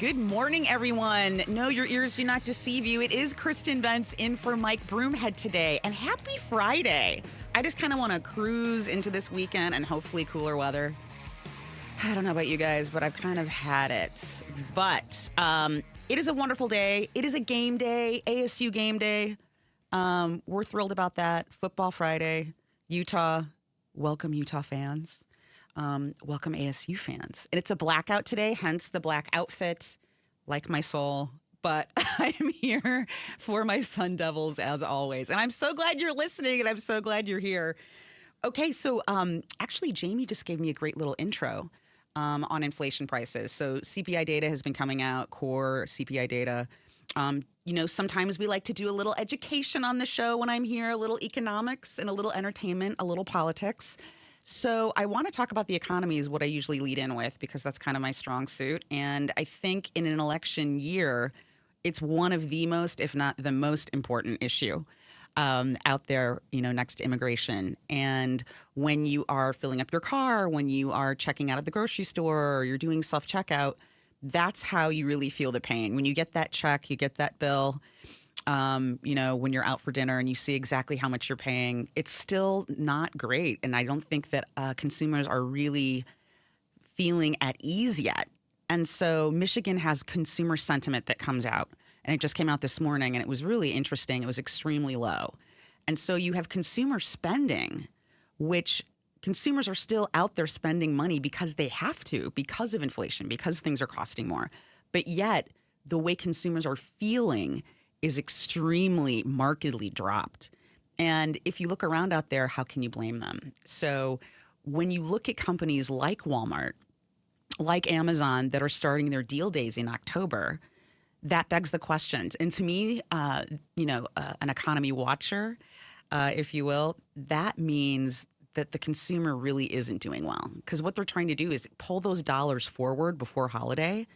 Good morning, everyone. No, your ears do not deceive you. It is Kristin Bentz in for Mike Broomhead today. And happy Friday. I just kind of want to cruise into this weekend and hopefully cooler weather. I don't know about you guys, but I've kind of had it. But it is a wonderful day. It is a game day, ASU game day. We're thrilled about that. Football Friday, Utah. Welcome, Utah fans. Welcome, ASU fans. And it's a blackout today, hence the black outfit, like my soul. But I'm here for my Sun Devils, as always. And I'm so glad you're listening, and I'm so glad you're here. Okay, so actually, Jamie just gave me a great little intro on inflation prices. So CPI data has been coming out, core CPI data. Sometimes we like to do a little education on the show when I'm here, a little economics and a little entertainment, a little politics. So I want to talk about the economy is what I usually lead in with because that's kind of my strong suit. And I think in an election year, it's one of the most, if not the most important issue out there, next to immigration. And when you are filling up your car, when you are checking out at the grocery store or you're doing self-checkout, that's how you really feel the pain. When you get that check, you get that bill, when you're out for dinner and you see exactly how much you're paying, it's still not great. And I don't think that consumers are really feeling at ease yet. And so Michigan has consumer sentiment that comes out. And it just came out this morning, and it was really interesting. It was extremely low. And so you have consumer spending, which consumers are still out there spending money because they have to, because of inflation, because things are costing more. But yet the way consumers are feeling is extremely markedly dropped. And if you look around out there, how can you blame them? So when you look at companies like Walmart, like Amazon, that are starting their deal days in October, that begs the questions. And to me, an economy watcher, if you will, that means that the consumer really isn't doing well. Because what they're trying to do is pull those dollars forward before holiday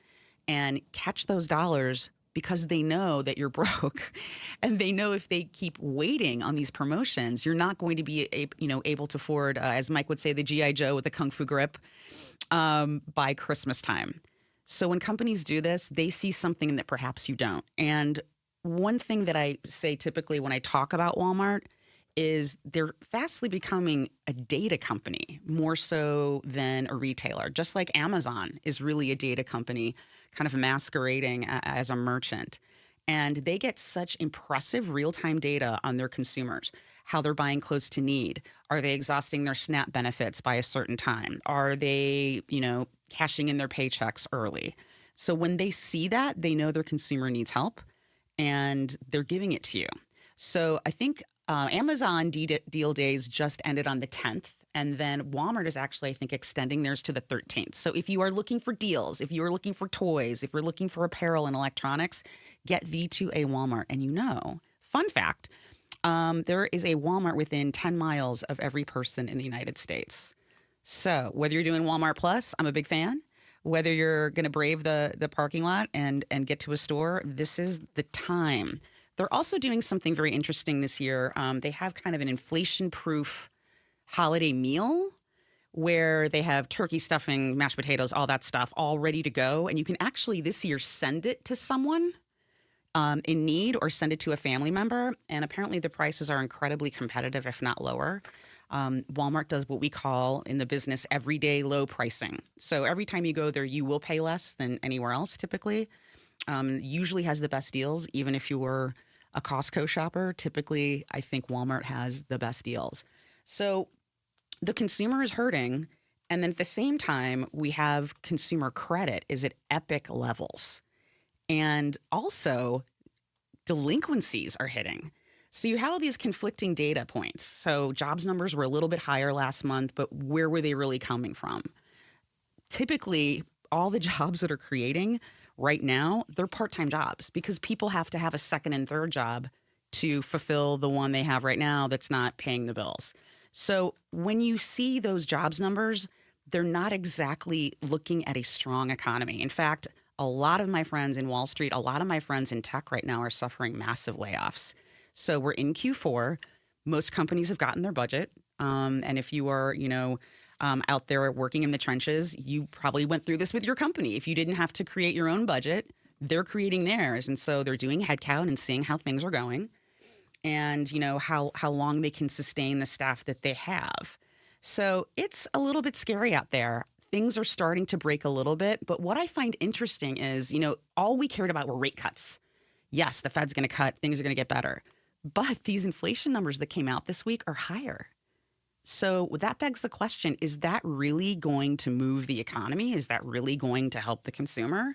and catch those dollars because they know that you're broke, and they know if they keep waiting on these promotions, you're not going to be able to afford, as Mike would say, the G.I. Joe with the Kung Fu grip by Christmas time. So when companies do this, they see something that perhaps you don't. And one thing that I say typically when I talk about Walmart is they're fastly becoming a data company more so than a retailer, just like Amazon is really a data company, kind of masquerading as a merchant. And they get such impressive real-time data on their consumers, how they're buying close to need. Are they exhausting their SNAP benefits by a certain time? Are they, cashing in their paychecks early? So when they see that, they know their consumer needs help, and they're giving it to you. So I think Amazon deal days just ended on the 10th, and then Walmart is actually, I think, extending theirs to the 13th. So if you are looking for deals, if you are looking for toys, if you're looking for apparel and electronics, get thee to a Walmart. And fun fact, there is a Walmart within 10 miles of every person in the United States. So whether you're doing Walmart Plus, I'm a big fan. Whether you're going to brave the parking lot and get to a store, this is the time. They're also doing something very interesting this year. They have kind of an inflation-proof holiday meal where they have turkey stuffing, mashed potatoes, all that stuff all ready to go. And you can actually this year send it to someone in need or send it to a family member. And apparently the prices are incredibly competitive, if not lower. Walmart does what we call in the business everyday low pricing. So every time you go there, you will pay less than anywhere else typically. Usually has the best deals, even if you were a Costco shopper. Typically, I think Walmart has the best deals. So the consumer is hurting. And then at the same time, we have consumer credit is at epic levels. And also, delinquencies are hitting. So you have all these conflicting data points. So jobs numbers were a little bit higher last month, but where were they really coming from? Typically, all the jobs that are creating right now, they're part-time jobs because people have to have a second and third job to fulfill the one they have right now that's not paying the bills. So when you see those jobs numbers, they're not exactly looking at a strong economy. In fact, a lot of my friends in Wall Street, a lot of my friends in tech right now are suffering massive layoffs. So we're in Q4. Most companies have gotten their budget. And if you are, out there working in the trenches. You probably went through this with your company. If you didn't have to create your own budget, they're creating theirs. And so they're doing headcount and seeing how things are going and, how long they can sustain the staff that they have. So it's a little bit scary out there. Things are starting to break a little bit. But what I find interesting is, all we cared about were rate cuts. Yes, the Fed's going to cut. Things are going to get better. But these inflation numbers that came out this week are higher. So that begs the question, is that really going to move the economy? Is that really going to help the consumer?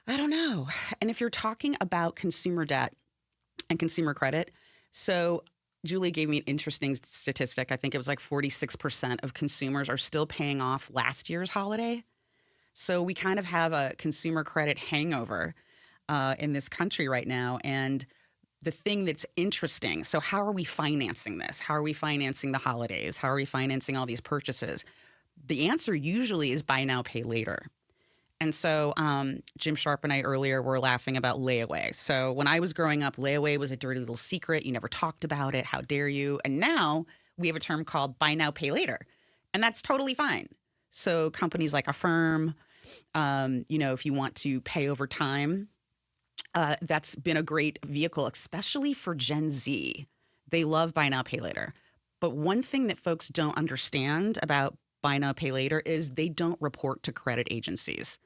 I don't know. And if you're talking about consumer debt and consumer credit, so Julie gave me an interesting statistic. I think it was like 46% of consumers are still paying off last year's holiday. So we kind of have a consumer credit hangover in this country right now. And the thing that's interesting, so how are we financing this? How are we financing the holidays? How are we financing all these purchases? The answer usually is buy now, pay later. And so Jim Sharp and I earlier were laughing about layaway. So when I was growing up, layaway was a dirty little secret. You never talked about it. How dare you? And now we have a term called buy now, pay later. And that's totally fine. So companies like Affirm, if you want to pay over time, that's been a great vehicle, especially for Gen Z. They love buy now, pay later. But one thing that folks don't understand about buy now, pay later is they don't report to credit agencies.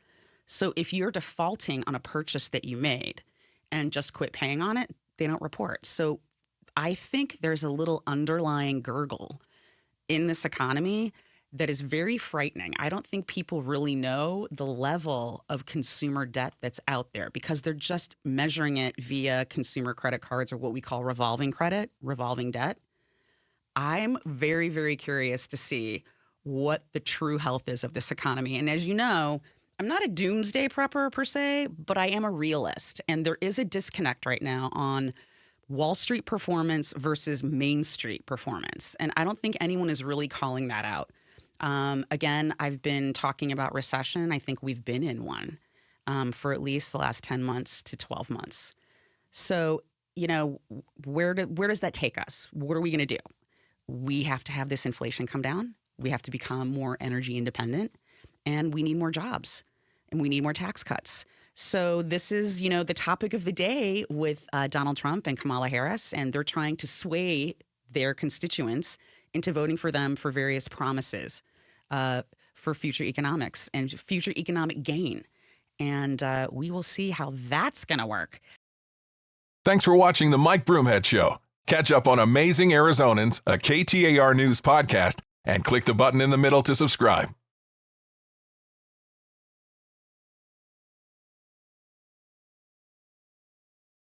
So if you're defaulting on a purchase that you made and just quit paying on it, they don't report. So I think there's a little underlying gurgle in this economy that is very frightening. I don't think people really know the level of consumer debt that's out there because they're just measuring it via consumer credit cards or what we call revolving credit, revolving debt. I'm very, very curious to see what the true health is of this economy. And as you know, I'm not a doomsday prepper per se, but I am a realist. And there is a disconnect right now on Wall Street performance versus Main Street performance. And I don't think anyone is really calling that out. Again, I've been talking about recession. I think we've been in one for at least the last 10 months to 12 months. So, where does that take us? What are we going to do? We have to have this inflation come down. We have to become more energy independent, and we need more jobs, and we need more tax cuts. So this is, the topic of the day with Donald Trump and Kamala Harris, and they're trying to sway their constituents into voting for them for various promises for future economics and future economic gain. And we will see how that's going to work. Thanks for watching the Mike Broomhead Show. Catch up on Amazing Arizonans, a KTAR News podcast, and click the button in the middle to subscribe.